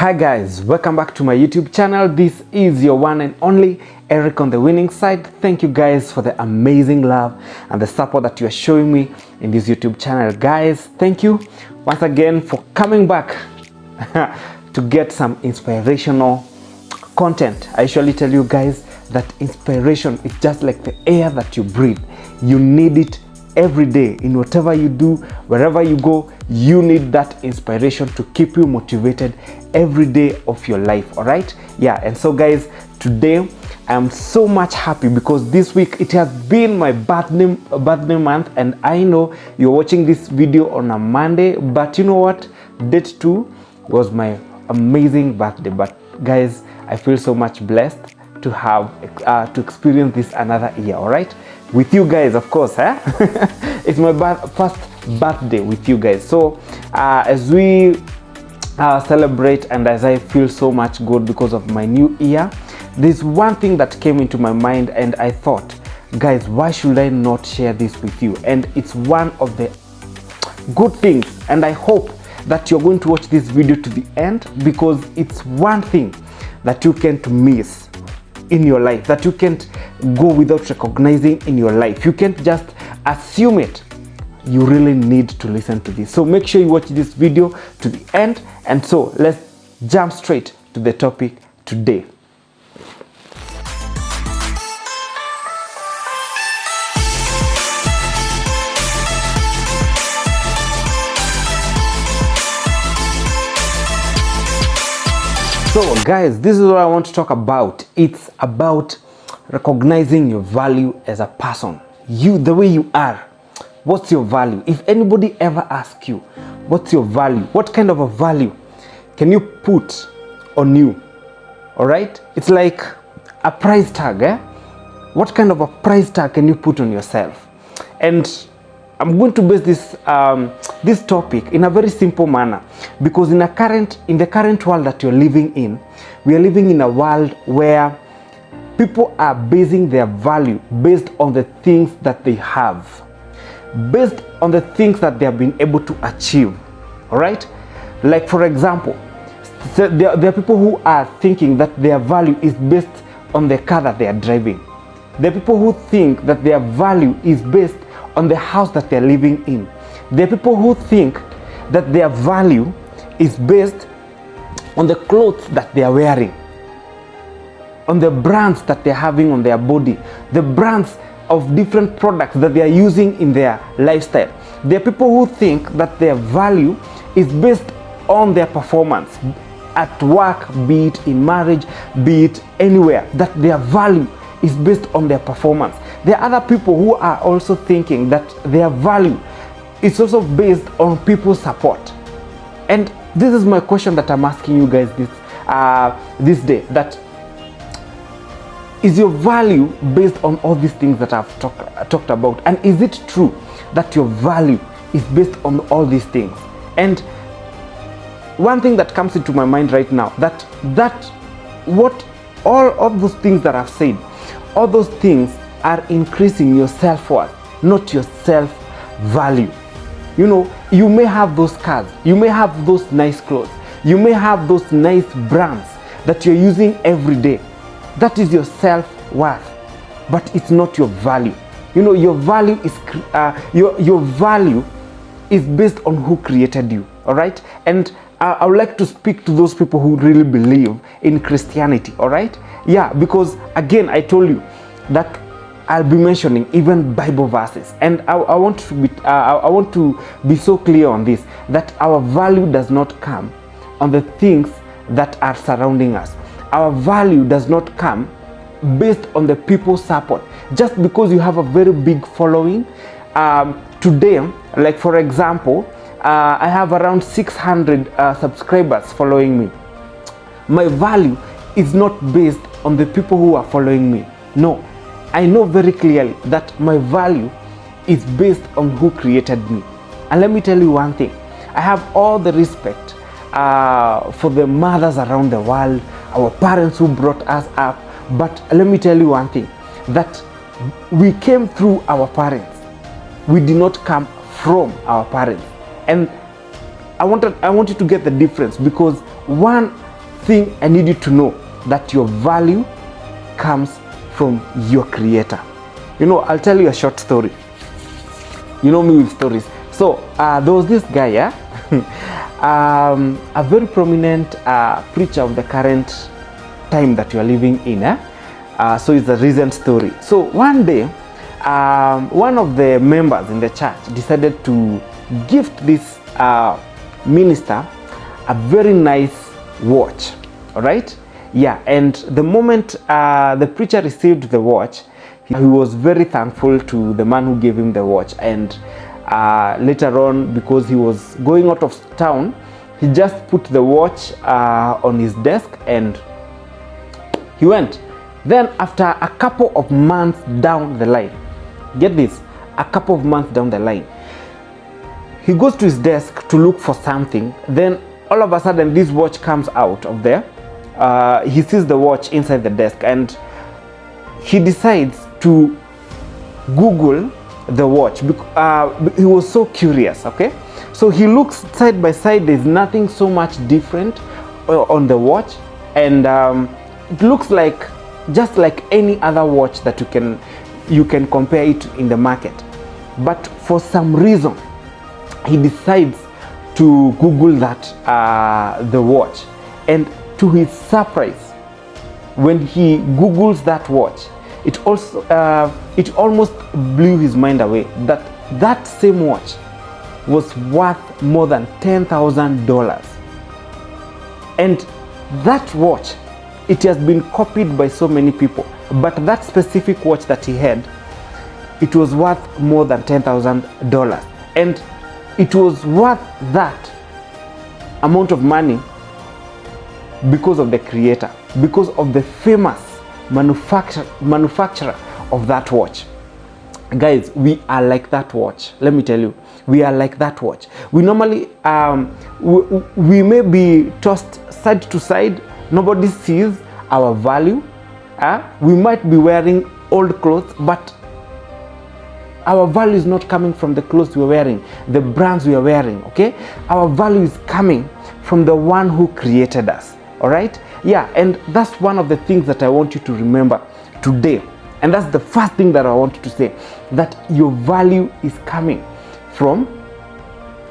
Hi guys, welcome back to my YouTube channel. This is your one and only Eric on the winning side. Thank you guys for the amazing love and the support that you are showing me in this YouTube channel. Guys, thank you once again for coming back to get some inspirational content. I usually tell you guys that inspiration is just like the air that you breathe. You need it every day in whatever you do, wherever you go. You need that inspiration to keep you motivated every day of your life. All right, yeah. And so guys, today I'm so much happy because this week it has been my birthday month, and I know you're watching this video on a Monday, but you know what, date 2 was my amazing birthday. But guys, I feel so much blessed to have to experience this another year, all right, with you guys, of course. It's my first birthday with you guys. So as we celebrate and as I feel so much good because of my new year, there's one thing that came into my mind, and I thought, guys, why should I not share this with you? And it's one of the good things, and I hope that you're going to watch this video to the end, because it's one thing that you can't miss in your life, that you can't go without recognizing in your life. You can't just assume it. You really need to listen to this. So make sure you watch this video to the end. And so let's jump straight to the topic today. So guys, this is what I want to talk about. It's about recognizing your value as a person. You, the way you are. What's your value? If anybody ever asks you, what's your value? What kind of a value can you put on you? All right? It's like a price tag. What kind of a price tag can you put on yourself? And I'm going to base this topic in a very simple manner, because in the current world that you're living in, we are living in a world where people are basing their value based on the things that they have, based on the things that they have been able to achieve. All right, like for example, so there are people who are thinking that their value is based on the car that they are driving. There are people who think that their value is based on the house that they're living in. There are people who think that their value is based on the clothes that they are wearing, on the brands that they're having on their body, the brands of different products that they are using in their lifestyle. There are people who think that their value is based on their performance at work, be it in marriage, be it anywhere, that their value is based on their performance. There are other people who are also thinking that their value is also based on people's support. And this is my question that I'm asking you guys this day, that is your value based on all these things that I've talked about? And is it true that your value is based on all these things? And one thing that comes into my mind right now, that what all of those things that I've said, all those things are increasing your self-worth, not your self-value. You know, you may have those cars, you may have those nice clothes, you may have those nice brands that you're using every day. That is your self-worth, but it's not your value. You know, your value is your value is based on who created you. All right, and I would like to speak to those people who really believe in Christianity. All right, yeah, because again, I told you that I'll be mentioning even Bible verses, and I want to be so clear on this, that our value does not come on the things that are surrounding us. Our value does not come based on the people's support. Just because you have a very big following today, like for example, I have around 600 subscribers following me. My value is not based on the people who are following me. No, I know very clearly that my value is based on who created me. And let me tell you one thing, I have all the respect for the mothers around the world, our parents who brought us up. But let me tell you one thing, that we came through our parents. We did not come from our parents. And I want you to get the difference, because one thing I need you to know, that your value comes from your creator. You know, I'll tell you a short story. You know me with stories. So there was this guy, yeah, a very prominent preacher of the current time that you are living in. So it's a recent story. So one day, one of the members in the church decided to gift this minister a very nice watch. All right, yeah. And the moment the preacher received the watch, he was very thankful to the man who gave him the watch. And later on, because he was going out of town, he just put the watch on his desk and he went. Then after a couple of months down the line, get this, a couple of months down the line, he goes to his desk to look for something. Then all of a sudden this watch comes out of there. He sees the watch inside the desk and he decides to Google the watch. He was so curious, okay? So he looks side by side. There's nothing so much different on the watch, and it looks like just like any other watch that you can compare it in the market. But for some reason, he decides to Google that the watch, and to his surprise, when he Googles that watch, it almost blew his mind away that that same watch was worth more than $10,000. And that watch, it has been copied by so many people, but that specific watch that he had, it was worth more than $10,000. And it was worth that amount of money because of the creator, because of the famous manufacturer of that watch. Guys, we are like that watch. Let me tell you, we are like that watch. We normally we may be tossed side to side. Nobody sees our value. We might be wearing old clothes, but our value is not coming from the clothes we're wearing, the brands we are wearing, okay? Our value is coming from the one who created us. All right, yeah. And that's one of the things that I want you to remember today. And that's the first thing that I want you to say, that your value is coming from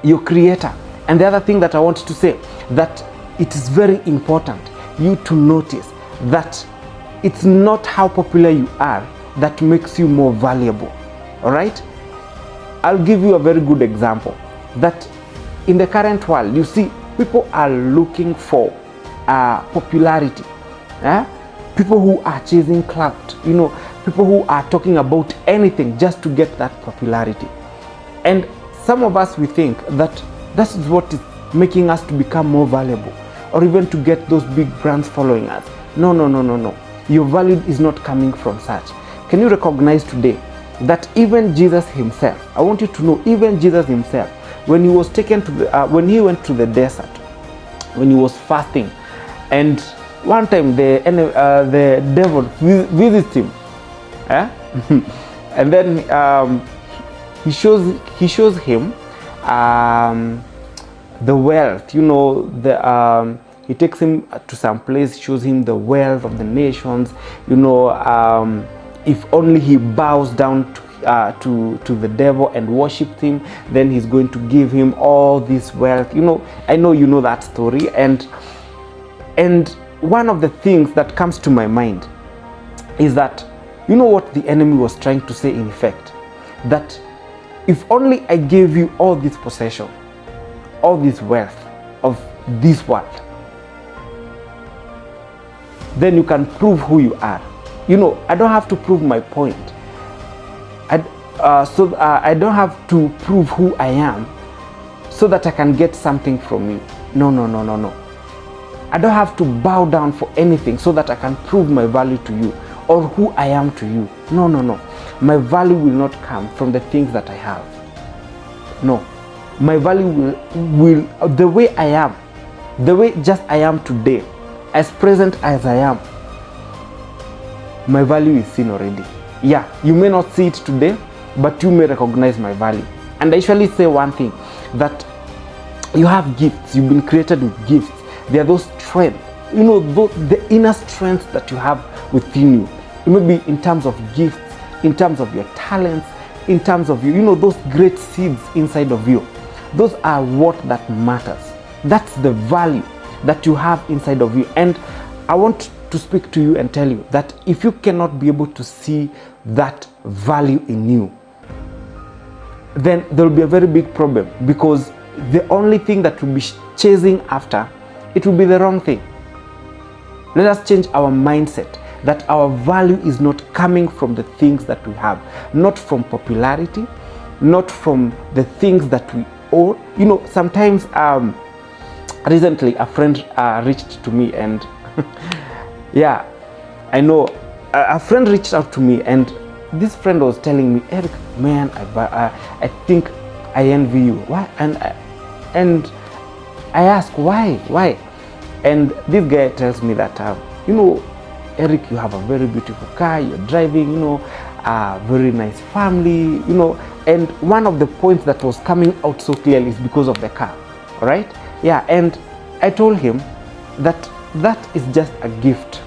your creator. And the other thing that I want you to say, that it is very important you to notice that it's not how popular you are that makes you more valuable. All right, I'll give you a very good example, that in the current world, you see, people are looking for popularity. People who are chasing clout, you know, people who are talking about anything just to get that popularity. And some of us, we think that that is what is making us to become more valuable, or even to get those big brands following us. No. Your value is not coming from such. Can you recognize today that even Jesus himself, I want you to know, even Jesus himself, when he was taken to the, when he went to the desert, when he was fasting, and one time the devil visits him, and then he shows him the wealth. You know, he takes him to some place, shows him the wealth of the nations. You know, if only he bows down to the devil and worships him, then he's going to give him all this wealth. You know, I know you know that story. And one of the things that comes to my mind is that, you know what the enemy was trying to say in effect? That if only I gave you all this possession, all this wealth of this world, then you can prove who you are. You know, I don't have to prove my point. I don't have to prove who I am so that I can get something from you. No. I don't have to bow down for anything so that I can prove my value to you or who I am to you. No. My value will not come from the things that I have. No. My value will the way I am, the way just I am today, as present as I am, my value is seen already. Yeah, you may not see it today, but you may recognize my value. And I usually say one thing, that you have gifts, you've been created with gifts. They are those strengths the inner strength that you have within you. It may be in terms of gifts, in terms of your talents, in terms of those great seeds inside of you. Those are what that matters. That's the value that you have inside of you. And I want to speak to you and tell you that if you cannot be able to see that value in you, then there will be a very big problem, because the only thing that we'll be chasing after, it will be the wrong thing. Let us change our mindset that our value is not coming from the things that we have, not from popularity, not from the things that we own. Sometimes recently a friend reached to me, and yeah, I know a friend reached out to me, and this friend was telling me, Eric, man, I think I envy you. Why? And I asked, why? And this guy tells me that, Eric, you have a very beautiful car, you're driving, a very nice family, and one of the points that was coming out so clearly is because of the car, all right? Yeah, and I told him that is just a gift.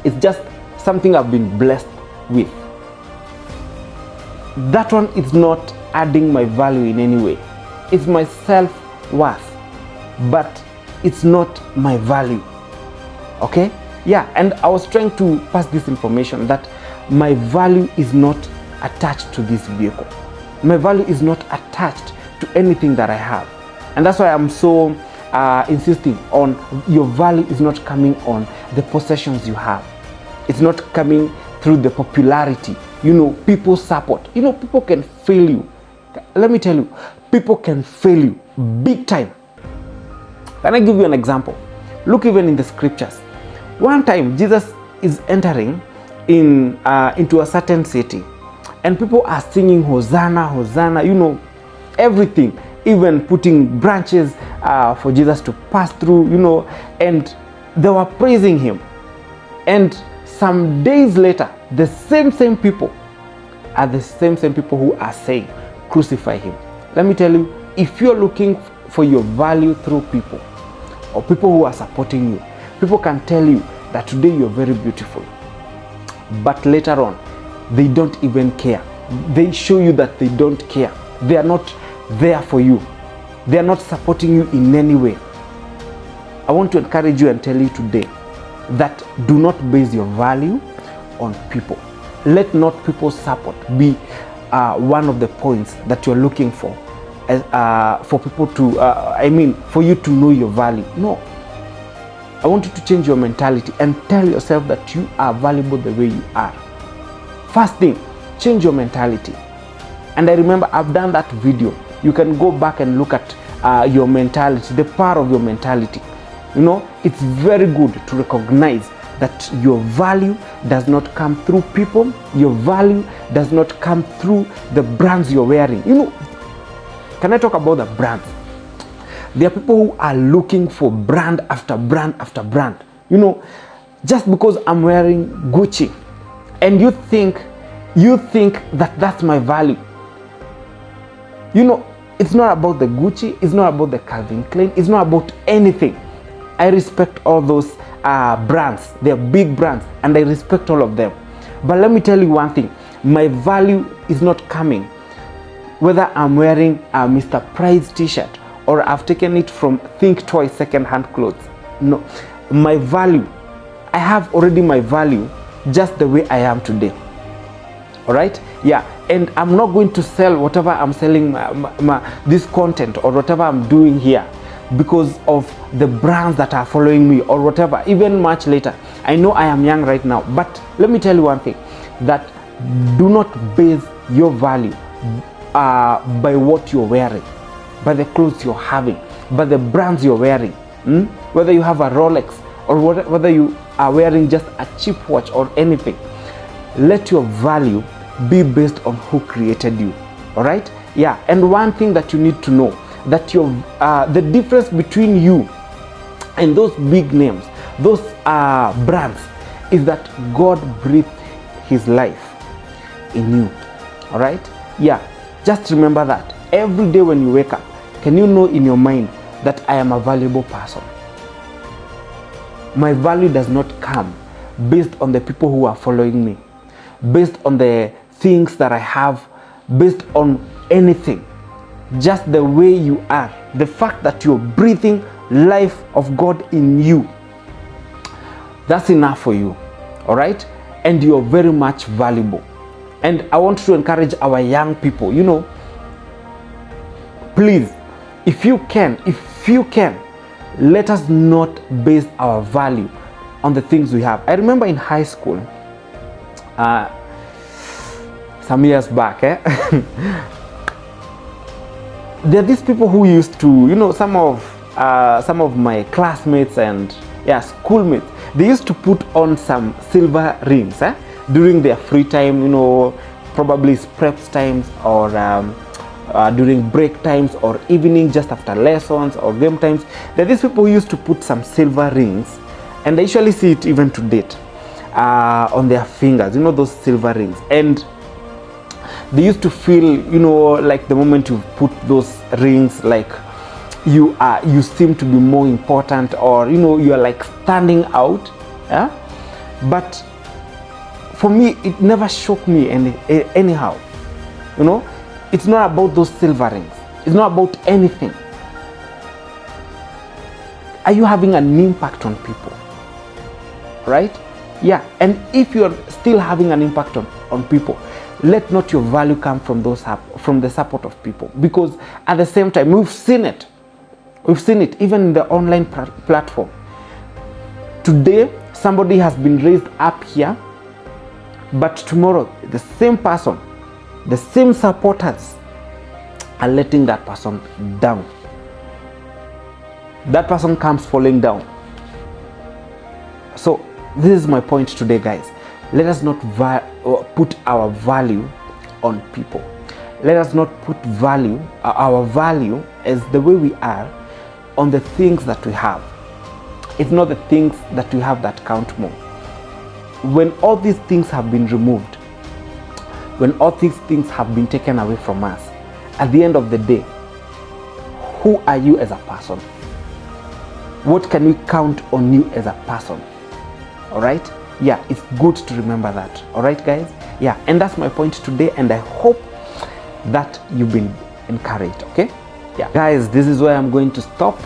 It's just something I've been blessed with. That one is not adding my value in any way. It's my self-worth, but it's not my value, okay? Yeah, and I was trying to pass this information that my value is not attached to this vehicle. My value is not attached to anything that I have. And that's why I'm so insisting on your value is not coming on the possessions you have. It's not coming through the popularity, people support. People can fail you. Let me tell you, people can fail you big time. Can I give you an example? Look even in the scriptures. One time Jesus is entering into a certain city, and people are singing Hosanna, Hosanna, everything, even putting branches for Jesus to pass through, and they were praising him. And some days later, the same people are the same people who are saying, crucify him. Let me tell you, if you're looking for your value through people, or people who are supporting you, people can tell you that today you're very beautiful, but later on, they don't even care. They show you that they don't care. They are not there for you. They are not supporting you in any way. I want to encourage you and tell you today that do not base your value on people. Let not people's support be one of the points that you're looking for, for people to, for you to know your value. No. I want you to change your mentality and tell yourself that you are valuable the way you are. First thing, change your mentality. And I remember I've done that video. You can go back and look at your mentality, the power of your mentality. It's very good to recognize that your value does not come through people. Your value does not come through the brands you're wearing. Can I talk about the brands? There are people who are looking for brand after brand after brand. Just because I'm wearing Gucci, and you think that that's my value. It's not about the Gucci. It's not about the Calvin Klein. It's not about anything. I respect all those brands. They're big brands, and I respect all of them. But let me tell you one thing. My value is not coming whether I'm wearing a Mr. Price t-shirt or I've taken it from Think Twice second-hand clothes. No, my value, I have already my value just the way I am today. All right? Yeah, and I'm not going to sell whatever I'm selling, this content or whatever I'm doing here because of the brands that are following me or whatever, even much later. I know I am young right now, but let me tell you one thing, that do not base your value by what you're wearing, by the clothes you're having, by the brands you're wearing. Whether you have a Rolex or whether you are wearing just a cheap watch or anything, let your value be based on who created you. All right? Yeah. And one thing that you need to know, that the difference between you and those big names, those brands, is that God breathed his life in you. All right? Yeah. Just remember that every day when you wake up, can you know in your mind that I am a valuable person? My value does not come based on the people who are following me, based on the things that I have, based on anything. Just the way you are, the fact that you're breathing life of God in you, that's enough for you. All right? And you're very much valuable. And I want to encourage our young people, you know, please, if you can, let us not base our value on the things we have. I remember in high school, some years back, there are these people who used to, you know, some of my classmates and schoolmates, they used to put on some silver rings during their free time, you know, probably preps times or during break times or evening just after lessons or game times. There are these people who used to put some silver rings, and I usually see it even to date on their fingers, you know, those silver rings. And they used to feel, you know, like the moment you put those rings, like you seem to be more important, or, you know, you are like standing out. But for me, it never shocked me anyhow. You know, it's not about those silver rings. It's not about anything. Are you having an impact on people? Right? Yeah. And if you're still having an impact on people, let not your value come from the support of people. Because at the same time, we've seen it even in the online platform. Today, somebody has been raised up here, but tomorrow, the same person, the same supporters are letting that person down. That person comes falling down. So this is my point today, guys. Let us not put our value on people. Let us not put our value as the way we are on the things that we have. It's not the things that we have that count more. When all these things have been removed, when all these things have been taken away from us, at the end of the day, who are you as a person? What can we count on you as a person? All right? Yeah, it's good to remember that. All right, guys? Yeah, and that's my point today, and I hope that you've been encouraged. Okay? Yeah, guys, this is where I'm going to stop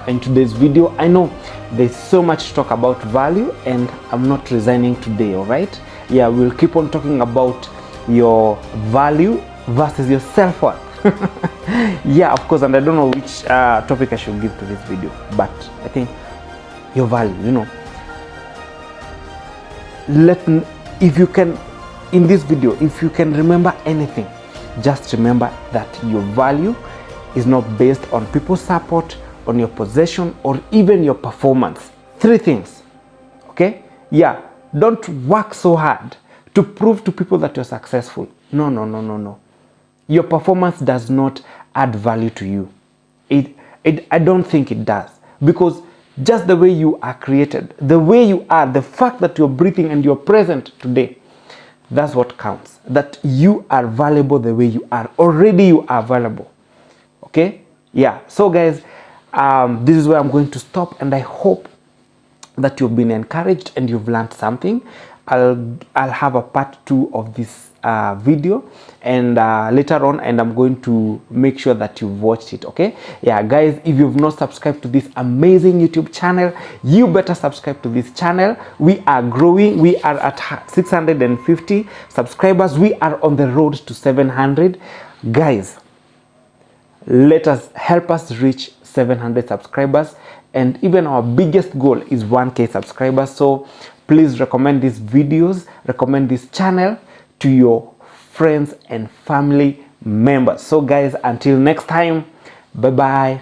in today's video. I know there's so much to talk about value, and I'm not resigning today. All right? Yeah, we'll keep on talking about your value versus your self-worth. Yeah, of course, and I don't know which topic I should give to this video, but I think your value, you know. If you can, in this video, if you can remember anything, just remember that your value is not based on people's support, on your possession, or even your performance. 3 things. Okay? Yeah. Don't work so hard to prove to people that you're successful. No. Your performance does not add value to you. I don't think it does. Because just the way you are created, the way you are, the fact that you're breathing and you're present today, that's what counts. That you are valuable the way you are. Already you are valuable. Okay? Yeah. So guys, this is where I'm going to stop, and I hope that you've been encouraged and you've learned something. I'll have a part 2 of this video, and later on, and I'm going to make sure that you've watched it. Okay? Yeah, guys, if you've not subscribed to this amazing YouTube channel, you better subscribe to this channel. We are growing. We are at 650 subscribers. We are on the road to 700. Guys, let us help us reach 700 subscribers, and even our biggest goal is 1K subscribers. So please recommend these videos, recommend this channel to your friends and family members. So guys, until next time, bye bye.